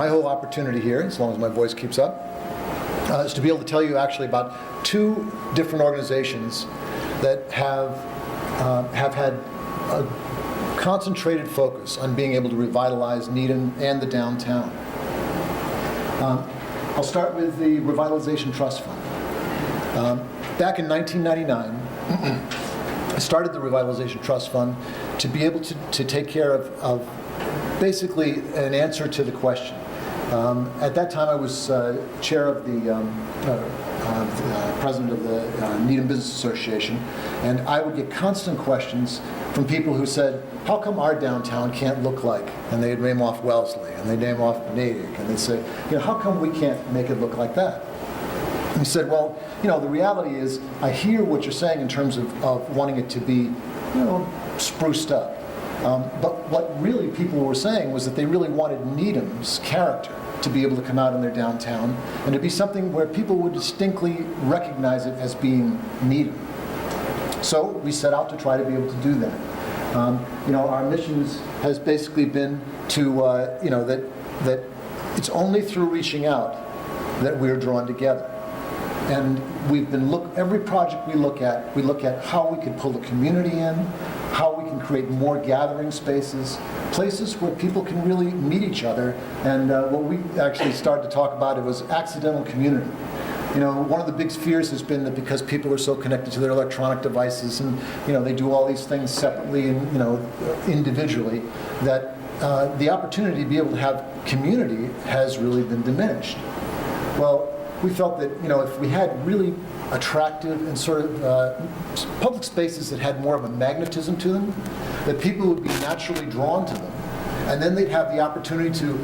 My whole opportunity here, as long as my voice keeps up, is to be able to tell you actually about two different organizations that have had a concentrated focus on being able to revitalize Needham and the downtown. I'll start with the Revitalization Trust Fund. Back in 1999, I started the Revitalization Trust Fund to be able to take care of basically an answer to the question. At that time, I was chair of the president of the Needham Business Association, and I would get constant questions from people who said, how come our downtown can't look like, and they'd name off Wellesley, and they'd name off Natick, and they'd say, how come we can't make it look like that? And he said, well, the reality is, I hear what you're saying in terms of wanting it to be, spruced up. But what really people were saying was that they really wanted Needham's character to be able to come out in their downtown and to be something where people would distinctly recognize it as being Needham. So we set out to try to be able to do that. Our mission has basically been to, that it's only through reaching out that we're drawn together. And we've been every project we look at how we can pull the community in, how we can create more gathering spaces, places where people can really meet each other. And what we actually started to talk about, it was accidental community. One of the big fears has been that because people are so connected to their electronic devices and, they do all these things separately and, individually, that the opportunity to be able to have community has really been diminished. Well, we felt that, if we had really attractive and sort of public spaces that had more of a magnetism to them, that people would be naturally drawn to them. And then they'd have the opportunity to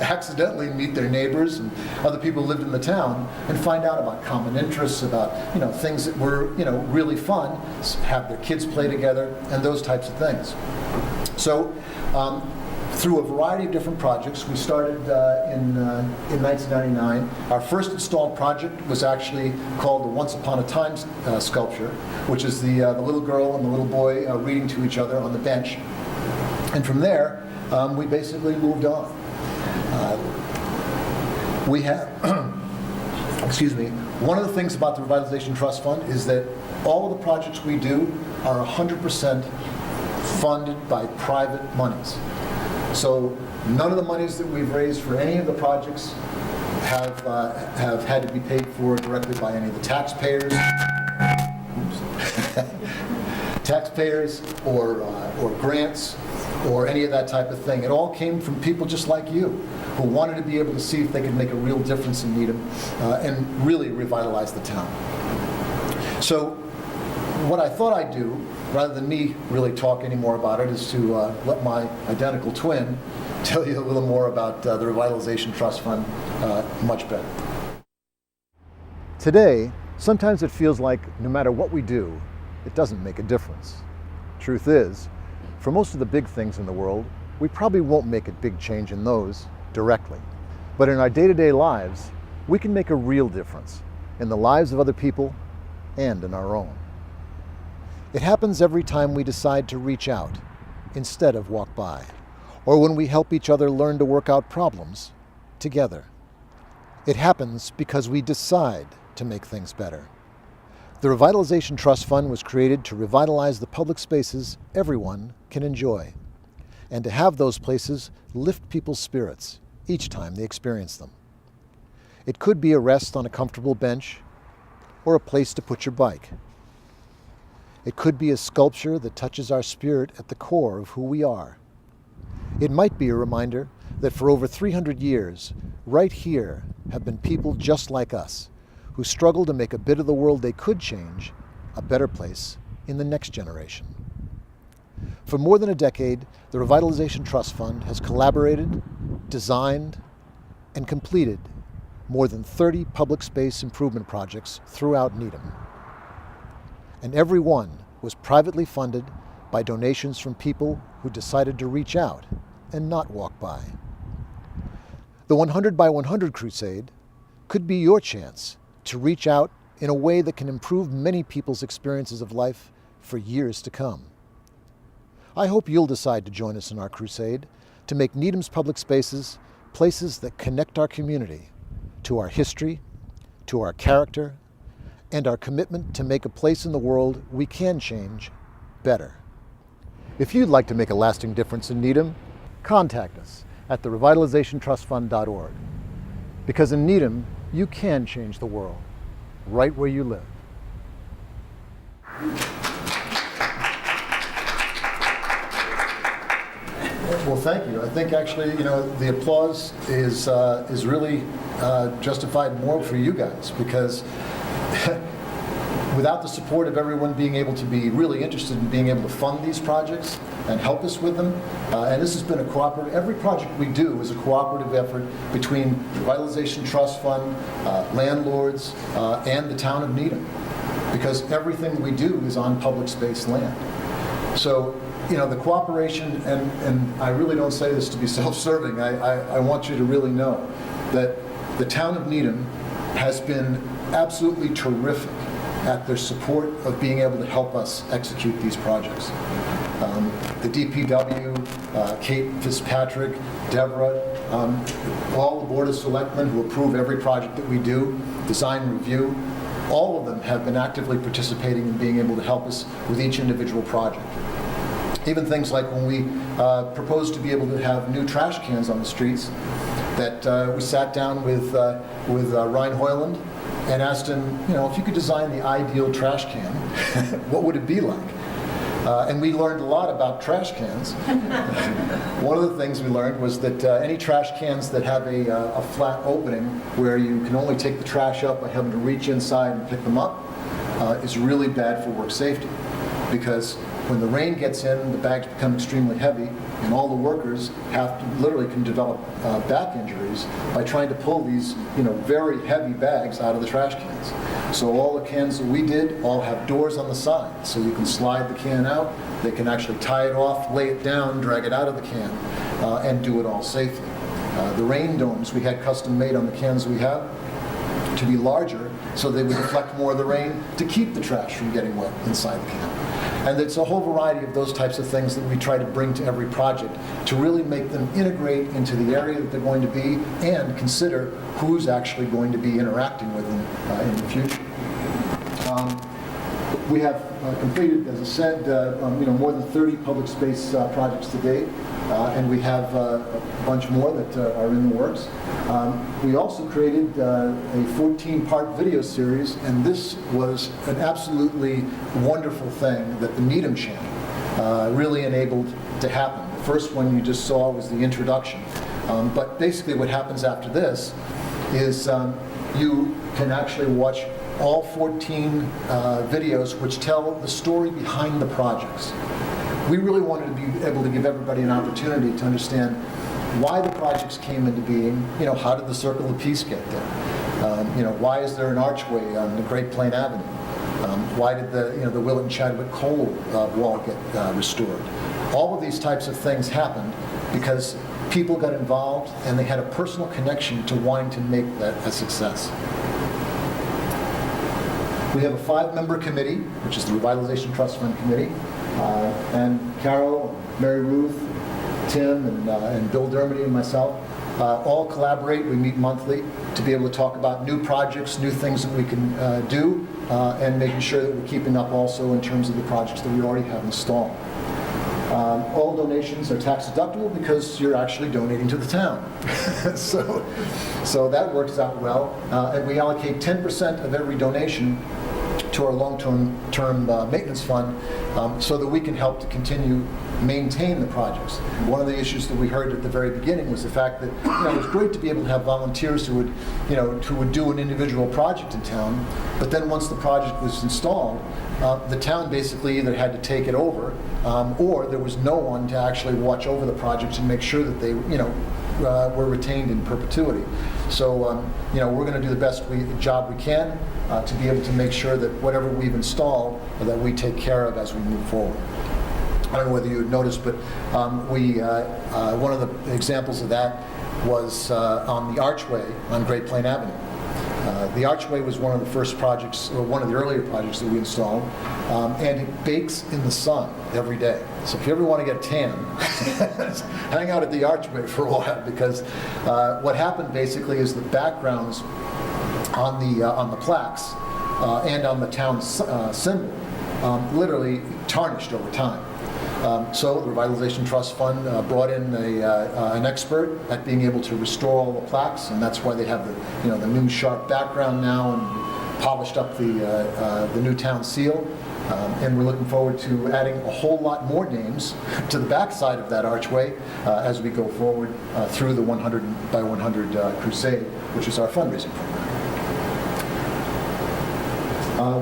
accidentally meet their neighbors and other people who lived in the town and find out about common interests, about things that were really fun, have their kids play together, and those types of things. So through a variety of different projects, we started in 1999. Our first installed project was actually called the Once Upon a Time sculpture, which is the little girl and the little boy reading to each other on the bench. And from there, we basically moved on. We have, excuse me, one of the things about the Revitalization Trust Fund is that all of the projects we do are 100% funded by private monies. So none of the monies that we've raised for any of the projects have had to be paid for directly by any of the taxpayers. Taxpayers or grants or any of that type of thing. It all came from people just like you who wanted to be able to see if they could make a real difference in Needham and really revitalize the town. So what I thought I'd do, rather than me really talk any more about it, is to let my identical twin tell you a little more about the Revitalization Trust Fund much better. Today, sometimes it feels like no matter what we do, it doesn't make a difference. Truth is, for most of the big things in the world, we probably won't make a big change in those directly. But in our day-to-day lives, we can make a real difference in the lives of other people and in our own. It happens every time we decide to reach out instead of walk by, or when we help each other learn to work out problems together. It happens because we decide to make things better. The Revitalization Trust Fund was created to revitalize the public spaces everyone can enjoy, and to have those places lift people's spirits each time they experience them. It could be a rest on a comfortable bench, or a place to put your bike. It could be a sculpture that touches our spirit at the core of who we are. It might be a reminder that for over 300 years, right here have been people just like us, who struggle to make a bit of the world they could change a better place in the next generation. For more than a decade, the Revitalization Trust Fund has collaborated, designed, and completed more than 30 public space improvement projects throughout Needham. And every one was privately funded by donations from people who decided to reach out and not walk by. The 100 by 100 crusade could be your chance to reach out in a way that can improve many people's experiences of life for years to come. I hope you'll decide to join us in our crusade to make Needham's public spaces places that connect our community to our history, to our character, and our commitment to make a place in the world we can change better. If you'd like to make a lasting difference in Needham, contact us at the revitalizationtrustfund.org. Because in Needham, you can change the world right where you live. Well, thank you. I think actually, the applause is really justified more for you guys, because without the support of everyone being able to be really interested in being able to fund these projects and help us with them, and this has been a cooperative, every project we do is a cooperative effort between the Revitalization Trust Fund, landlords, and the town of Needham, because everything we do is on public space land. So, the cooperation, and I really don't say this to be self-serving, I want you to really know that the town of Needham has been absolutely terrific at their support of being able to help us execute these projects. The DPW, Kate Fitzpatrick, Deborah, all the Board of Selectmen who approve every project that we do, design review, all of them have been actively participating in being able to help us with each individual project. Even things like when we proposed to be able to have new trash cans on the streets, that we sat down with Ryan Hoyland and asked him, if you could design the ideal trash can, what would it be like? And we learned a lot about trash cans. One of the things we learned was that any trash cans that have a flat opening where you can only take the trash up by having to reach inside and pick them up is really bad for work safety. Because when the rain gets in, the bags become extremely heavy, and all the workers literally can develop back injuries by trying to pull these, very heavy bags out of the trash cans. So all the cans that we did all have doors on the side, so you can slide the can out. They can actually tie it off, lay it down, drag it out of the can, and do it all safely. The rain domes we had custom made on the cans we have to be larger, so they would deflect more of the rain to keep the trash from getting wet inside the can. And it's a whole variety of those types of things that we try to bring to every project to really make them integrate into the area that they're going to be and consider who's actually going to be interacting with them in the future. We have completed, as I said, more than 30 public space projects to date, and we have a bunch more that are in the works. We also created a 14-part video series, and this was an absolutely wonderful thing that the Needham channel really enabled to happen. The first one you just saw was the introduction, but basically what happens after this is you can actually watch all 14 videos which tell the story behind the projects. We really wanted to be able to give everybody an opportunity to understand why the projects came into being. How did the Circle of Peace get there? Why is there an archway on the Great Plain Avenue? Why did the Willett and Chadwick Coal wall get restored? All of these types of things happened because people got involved and they had a personal connection to wanting to make that a success. We have a 5-member committee, which is the Revitalization Trust Fund Committee, and Carol, Mary Ruth, Tim, and Bill Dermody and myself all collaborate. We meet monthly to be able to talk about new projects, new things that we can do, and making sure that we're keeping up also in terms of the projects that we already have installed. All donations are tax deductible because you're actually donating to the town. so that works out well. And we allocate 10% of every donation to our long-term maintenance fund so that we can help to continue maintain the projects. One of the issues that we heard at the very beginning was the fact that it was great to be able to have volunteers who would do an individual project in town, but then once the project was installed, the town basically either had to take it over or there was no one to actually watch over the projects and make sure that they were retained in perpetuity. So we're going to do the best job we can to be able to make sure that whatever we've installed that we take care of as we move forward. I don't know whether you had noticed, but one of the examples of that was on the archway on Great Plain Avenue. The archway was one of the first projects, or one of the earlier projects that we installed, and it bakes in the sun every day. So if you ever want to get tan, hang out at the archway for a while, because what happened basically is the backgrounds on the plaques and on the town symbol literally tarnished over time. So the Revitalization Trust Fund brought in an expert at being able to restore all the plaques, and that's why they have the new sharp background now, and polished up the new town seal. And we're looking forward to adding a whole lot more names to the backside of that archway as we go forward through the 100 by 100 crusade, which is our fundraising program.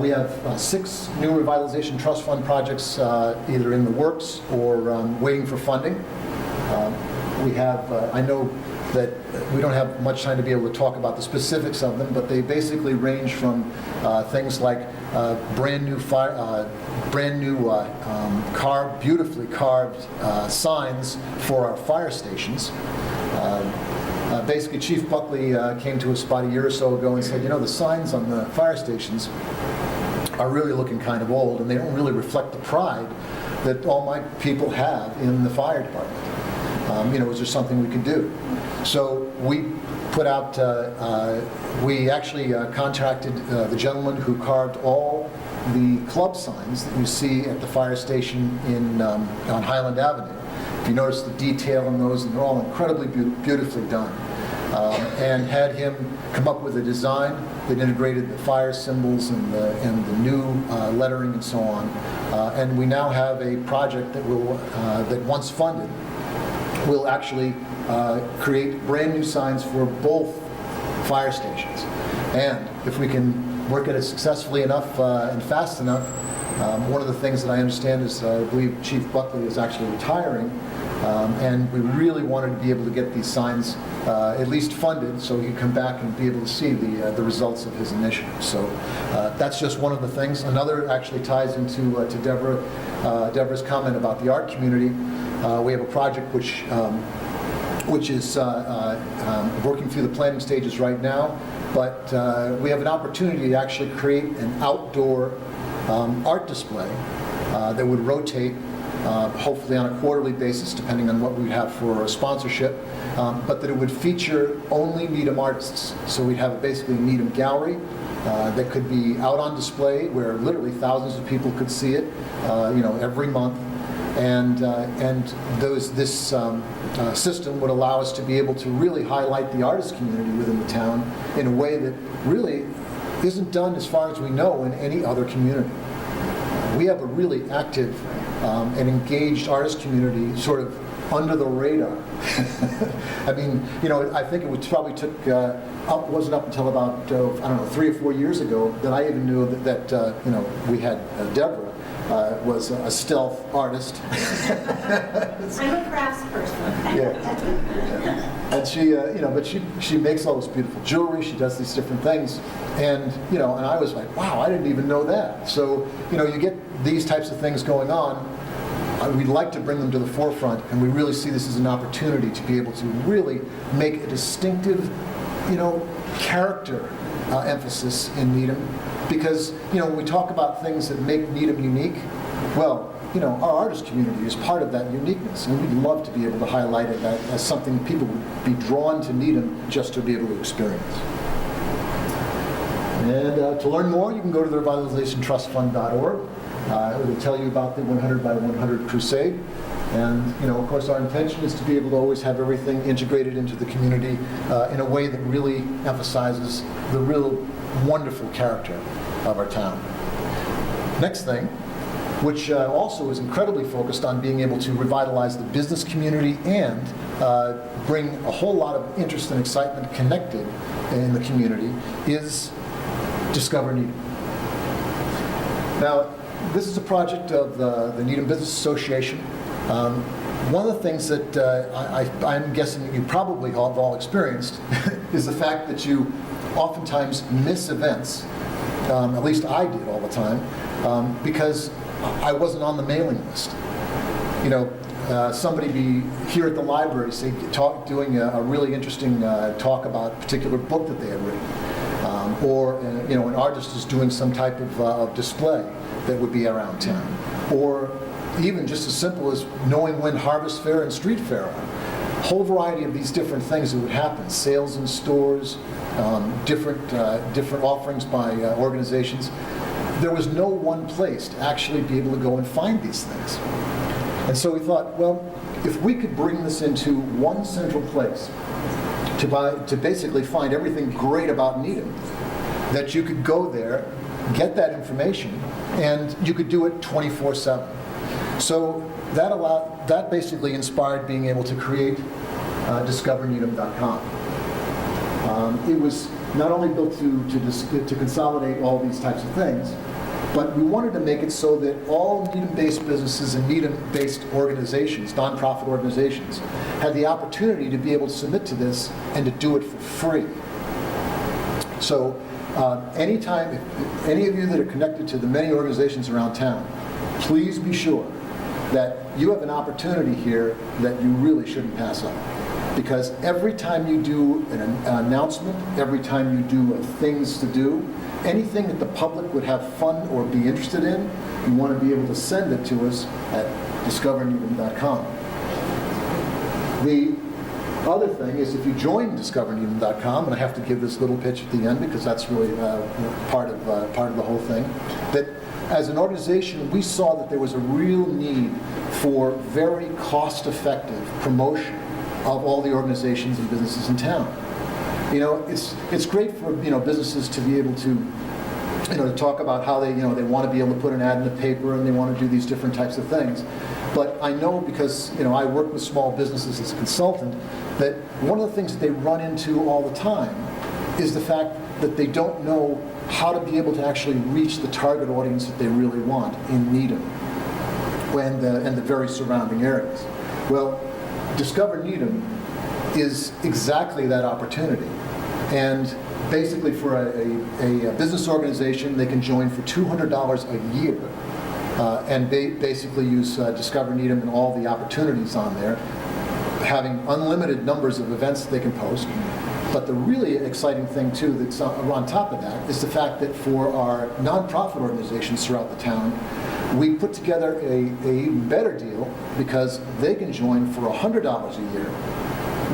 We have 6 new Revitalization Trust Fund projects either in the works or waiting for funding. We have, I know that we don't have much time to be able to talk about the specifics of them, but they basically range from things like beautifully carved signs for our fire stations. Basically, Chief Buckley came to us about a year or so ago and said, the signs on the fire stations are really looking kind of old, and they don't really reflect the pride that all my people have in the fire department. Is there something we could do? So we put out, we actually contracted the gentleman who carved all the club signs that you see at the fire station on Highland Avenue. If you notice the detail in those, and they're all incredibly beautifully done. And had him come up with a design that integrated the fire symbols and the new lettering and so on. And we now have a project that will, that once funded, will actually create brand new signs for both fire stations. And if we can work at it successfully enough and fast enough, one of the things that I understand is I believe Chief Buckley is actually retiring, and we really wanted to be able to get these signs at least funded so he could come back and be able to see the results of his initiative. So that's just one of the things. Another actually ties into to Deborah's comment about the art community. We have a project which is working through the planning stages right now, but we have an opportunity to actually create an outdoor art display that would rotate, hopefully on a quarterly basis, depending on what we have for a sponsorship, but that it would feature only Needham artists. So we'd have basically a Needham gallery that could be out on display, where literally thousands of people could see it, every month. And this system would allow us to be able to really highlight the artist community within the town in a way that really isn't done, as far as we know, in any other community. We have a really active and engaged artist community, sort of under the radar. I mean, I think it probably took, wasn't up until about, 3 or 4 years ago that I even knew that we had Deborah. Was a stealth artist. I'm a crafts person. Yeah. And she, but she makes all this beautiful jewelry. She does these different things, and and I was like, wow, I didn't even know that. So you get these types of things going on. We'd like to bring them to the forefront, and we really see this as an opportunity to be able to really make a distinctive, character emphasis in Needham. Because, when we talk about things that make Needham unique, well, our artist community is part of that uniqueness, and we'd love to be able to highlight it as something people would be drawn to Needham just to be able to experience. And to learn more, you can go to the revitalizationtrustfund.org. It will tell you about the 100 by 100 crusade. And, of course, our intention is to be able to always have everything integrated into the community in a way that really emphasizes the real wonderful character of our town. Next thing, which also is incredibly focused on being able to revitalize the business community and bring a whole lot of interest and excitement connected in the community, is Discover Needham. Now, this is a project of the Needham Business Association. One of the things that I'm guessing that you probably have all experienced is the fact that you oftentimes miss events. At least I did all the time, because I wasn't on the mailing list. Somebody be here at the library, say, doing a really interesting talk about a particular book that they had written. or an artist is doing some type of display that would be around town, or even just as simple as knowing when Harvest Fair and Street Fair are. Whole variety of these different things that would happen, sales in stores, different offerings by organizations. There was no one place to actually be able to go and find these things. And so we thought, well, if we could bring this into one central place to basically find everything great about Needham, that you could go there, get that information, and you could do it 24/7. So that basically inspired being able to create DiscoverNeedham.com. It was not only built to consolidate all these types of things, but we wanted to make it so that all Needham-based businesses and Needham-based organizations, nonprofit organizations, had the opportunity to be able to submit to this and to do it for free. So anytime, if any of you that are connected to the many organizations around town, please be sure that you have an opportunity here that you really shouldn't pass up. Because every time you do an announcement, every time you do things to do, anything that the public would have fun or be interested in, you want to be able to send it to us at DiscoverNeedham.com. The other thing is, if you join DiscoverNeedham.com, and I have to give this little pitch at the end because that's really part of the whole thing, that as an organization, we saw that there was a real need for very cost-effective promotion of all the organizations and businesses in town. It's great for businesses to be able to to talk about how they want to be able to put an ad in the paper and they want to do these different types of things. But I know, because I work with small businesses as a consultant, that one of the things that they run into all the time is the fact that they don't know how to be able to actually reach the target audience that they really want in Needham and the very surrounding areas. Well, Discover Needham is exactly that opportunity. And basically, for a business organization, they can join for $200 a year and basically use Discover Needham and all the opportunities on there, having unlimited numbers of events that they can post. But the really exciting thing, too, that's on top of that is the fact that for our nonprofit organizations throughout the town, we put together a better deal, because they can join for $100 a year,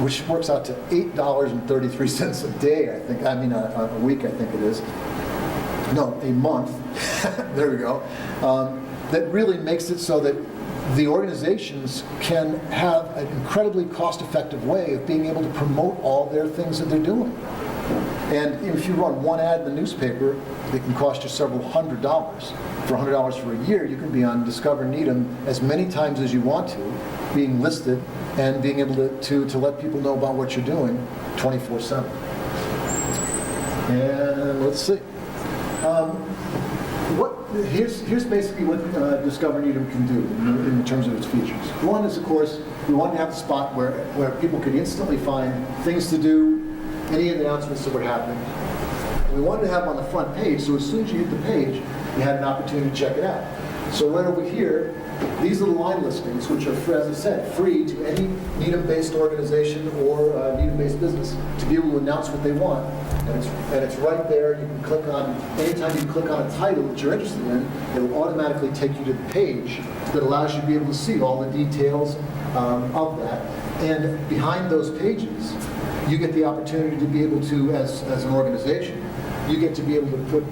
which works out to $8.33 a day, I think. I mean, a week, I think it is. No, a month. There we go. That really makes it so that the organizations can have an incredibly cost-effective way of being able to promote all their things that they're doing. And if you run one ad in the newspaper, it can cost you several $100s. For $100 for a year, you can be on Discover Needham as many times as you want to, being listed and being able to let people know about what you're doing 24/7. And let's see. Here's basically what Discover Needham can do in terms of its features. One is, of course, we wanted to have a spot where people could instantly find things to do, any announcements that were happening. We wanted to have on the front page, so as soon as you hit the page, you had an opportunity to check it out. So right over here, these little line listings, which are, as I said, free to any Needham-based organization or Needham-based business to be able to announce what they want. And it's right there. You can click on, anytime you click on a title that you're interested in, it will automatically take you to the page that allows you to be able to see all the details of that. And behind those pages, you get the opportunity to be able to, as an organization, you get to be able to put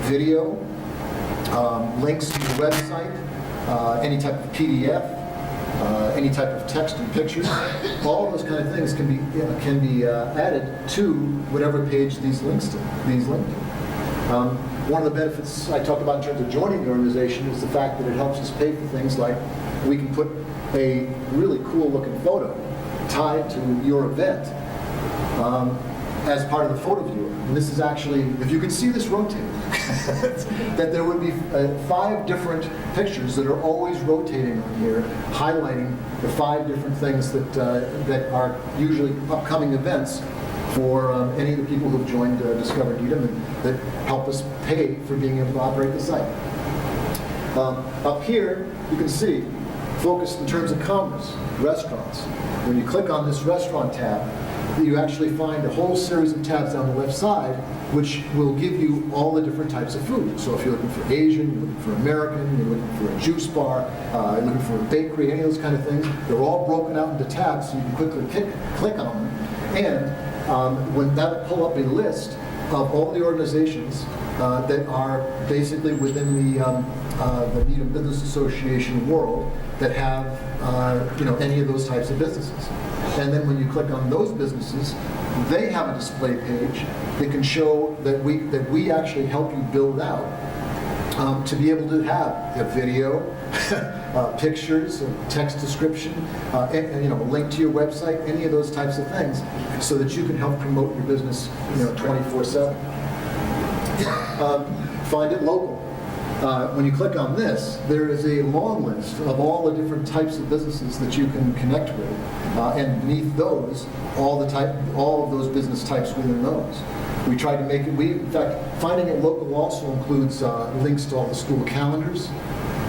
video, links to your website, any type of PDF, any type of text and pictures. All of those kind of things can be added to whatever page these link to. One of the benefits I talked about in terms of joining the organization is the fact that it helps us pay for things like we can put a really cool looking photo tied to your event as part of the photo viewer. And this is actually, if you could see this rotate, that there would be 5 different pictures that are always rotating on here, highlighting the 5 different things that are usually upcoming events for any of the people who have joined Discover Needham and that help us pay for being able to operate the site. Up here, you can see, focused in terms of commerce, restaurants. When you click on this restaurant tab, you actually find a whole series of tabs down the left side which will give you all the different types of food. So if you're looking for Asian, you're looking for American, you're looking for a juice bar, you're looking for a bakery, any of those kind of things, they're all broken out into tabs so you can quickly click on them. And when that will pull up a list of all the organizations that are basically within the Needham Business Association world that have any of those types of businesses. And then when you click on those businesses, they have a display page that can show that we actually help you build out to be able to have a video, pictures, a text description, and, a link to your website, any of those types of things, so that you can help promote your business 24/7. Find it local. When you click on this, there is a long list of all the different types of businesses that you can connect with, and beneath those, all of those business types within those. We tried to make it. In fact, finding it local also includes links to all the school calendars.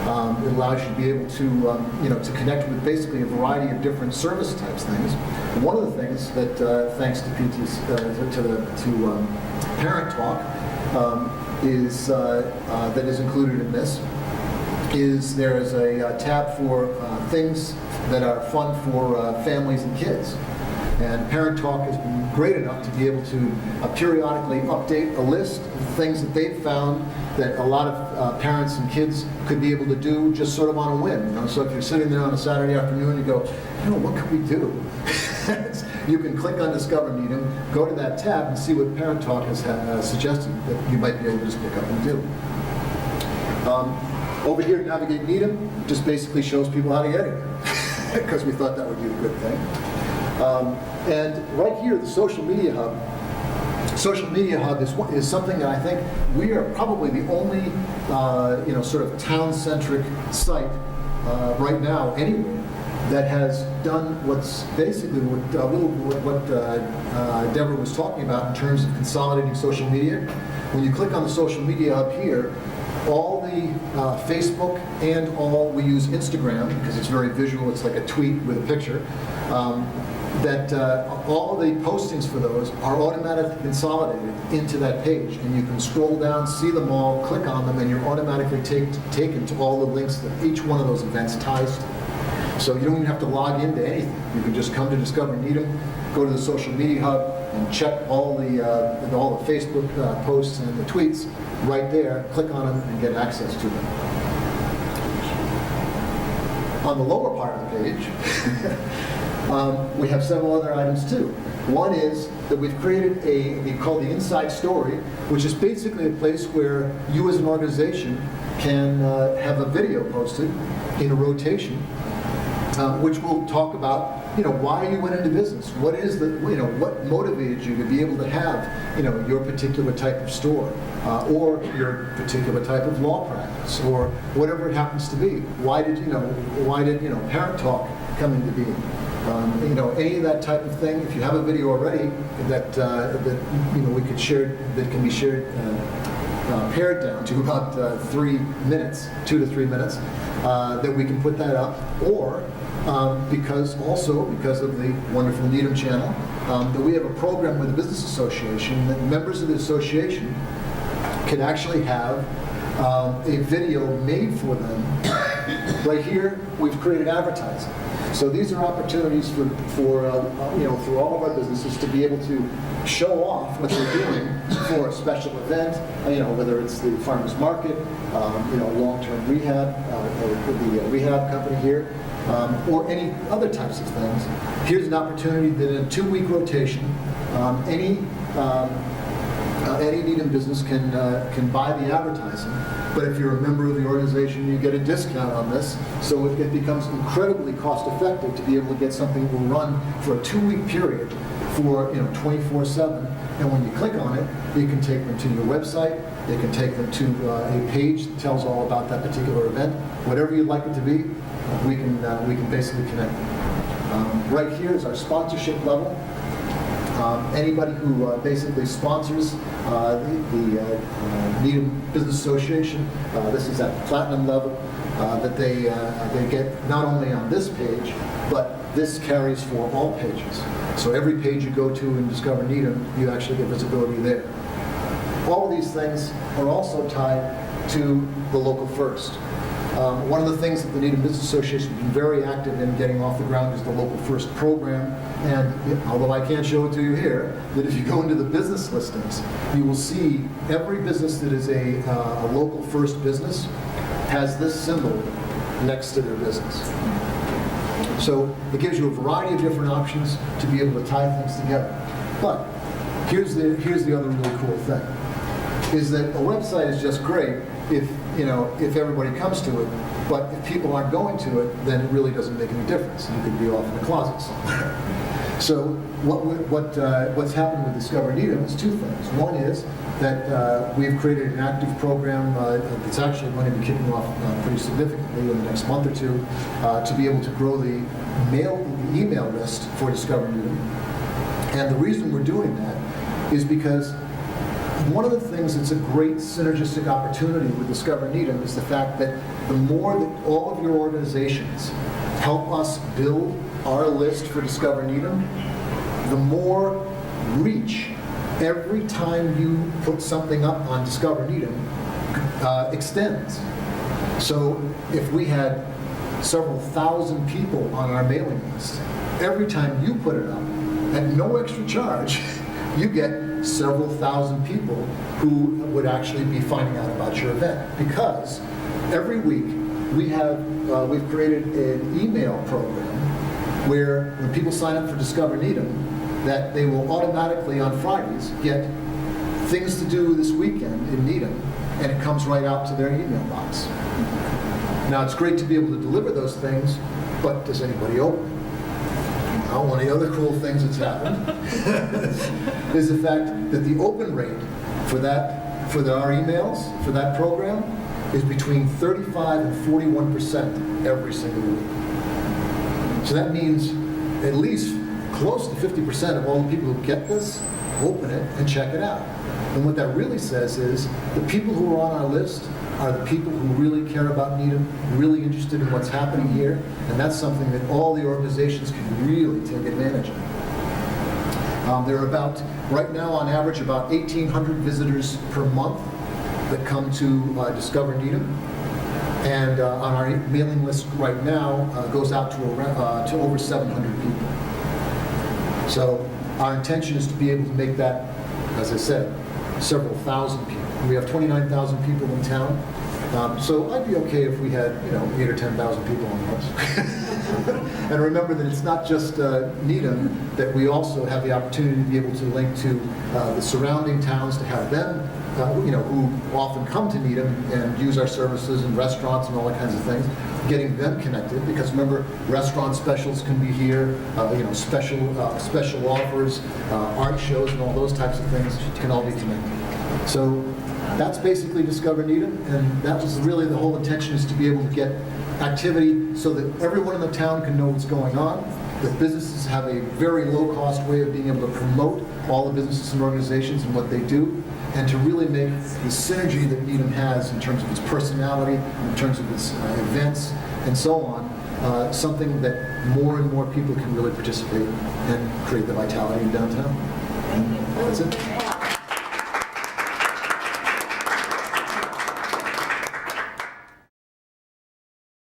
It allows you to be able to to connect with basically a variety of different service types things. One of the things that thanks to Parent Talk. That is included in this is there is a tab for things that are fun for families and kids. And Parent Talk has been great enough to be able to periodically update a list of things that they've found that a lot of parents and kids could be able to do just sort of on a whim. So if you're sitting there on a Saturday afternoon and you go, what can we do? You can click on Discover Needham, go to that tab, and see what Parent Talk has suggested that you might be able to just pick up and do. Over here, Navigate Needham just basically shows people how to get here, because we thought that would be a good thing. And right here, the Social Media Hub. Social Media Hub is something that I think we are probably the only sort of town-centric site right now anywhere that has done what's basically what Deborah was talking about in terms of consolidating social media. When you click on the Social Media Hub here, all the Facebook and we use Instagram because it's very visual, it's like a tweet with a picture, all the postings for those are automatically consolidated into that page, and you can scroll down, see them all, click on them, and you're automatically taken to all the links that each one of those events ties to. So you don't even have to log into anything. You can just come to Discover Needham, go to the Social Media Hub, and check all the Facebook posts and the tweets right there, click on them, and get access to them. On the lower part of the page, we have several other items too. One is that we've created called the Inside Story, which is basically a place where you as an organization can have a video posted in a rotation, which will talk about why you went into business. What is what motivated you to be able to have your particular type of store, or your particular type of law practice, or whatever it happens to be. Why did Parent Talk come into being? Any of that type of thing. If you have a video already that we could share, that can be shared, pared down to about 3 minutes, 2 to 3 minutes, that we can put that up, or because of the wonderful Needham channel, that we have a program with the Business Association that members of the association can actually have a video made for them. Right here, we've created advertising. So these are opportunities for through all of our businesses to be able to show off what they're doing for a special event, whether it's the farmers market, long-term rehab, the rehab company here, or any other types of things. Here's an opportunity that in a 2-week rotation, any Needham business can buy the advertising. But if you're a member of the organization, you get a discount on this. So it becomes incredibly cost effective to be able to get something that will run for a 2-week period for 24/7. And when you click on it, you can take them to your website. They can take them to a page that tells all about that particular event. Whatever you'd like it to be, we can basically connect them. Right here is our sponsorship level. Anybody who basically sponsors the Needham Business Association, this is at the platinum level. that they get not only on this page, but this carries for all pages. So every page you go to in Discover Needham, you actually get visibility there. All of these things are also tied to the local first. One of the things that the Needham Business Association has been very active in getting off the ground is the Local First program. And although I can't show it to you here, that if you go into the business listings, you will see every business that is a Local First business has this symbol next to their business. So it gives you a variety of different options to be able to tie things together. But here's the other really cool thing, is that a website is just great if everybody comes to it, but if people aren't going to it, then it really doesn't make any difference. You could be off in a closet somewhere. So what's happened with Discover Needham is two things. One is that we've created an active program that's actually going to be kicking off pretty significantly in the next month or two to be able to grow the email list for Discover Needham. And the reason we're doing that is because one of the things that's a great synergistic opportunity with Discover Needham is the fact that the more that all of your organizations help us build our list for Discover Needham, the more reach every time you put something up on Discover Needham extends. So if we had several thousand people on our mailing list, every time you put it up, at no extra charge, you get several thousand people who would actually be finding out about your event. Because every week we've created an email program where when people sign up for Discover Needham, that they will automatically on Fridays get things to do this weekend in Needham, and it comes right out to their email box. Now it's great to be able to deliver those things, but does anybody open it? Well, one of the other cool things that's happened is the fact that the open rate for our emails, for that program, is between 35 and 41% every single week. So that means at least close to 50% of all the people who get this open it and check it out. And what that really says is the people who are on our list are the people who really care about Needham, really interested in what's happening here, and that's something that all the organizations can really take advantage of. There are right now on average, about 1,800 visitors per month that come to Discover Needham. And on our mailing list right now goes out to over 700 people. So our intention is to be able to make that, as I said, several thousand people. We have 29,000 people in town. So I'd be okay if we had, 8,000 or 10,000 people on the list. And remember that it's not just Needham, that we also have the opportunity to be able to link to the surrounding towns to have them, who often come to Needham and use our services in restaurants and all that kinds of things, getting them connected, because remember, restaurant specials can be here, special offers, art shows and all those types of things can all be connected. So that's basically Discover Needham, and that was really the whole intention, is to be able to get activity so that everyone in the town can know what's going on, that businesses have a very low-cost way of being able to promote all the businesses and organizations and what they do, and to really make the synergy that Needham has in terms of its personality, in terms of its events, and so on, something that more and more people can really participate and create the vitality in downtown. Thank you. That's it.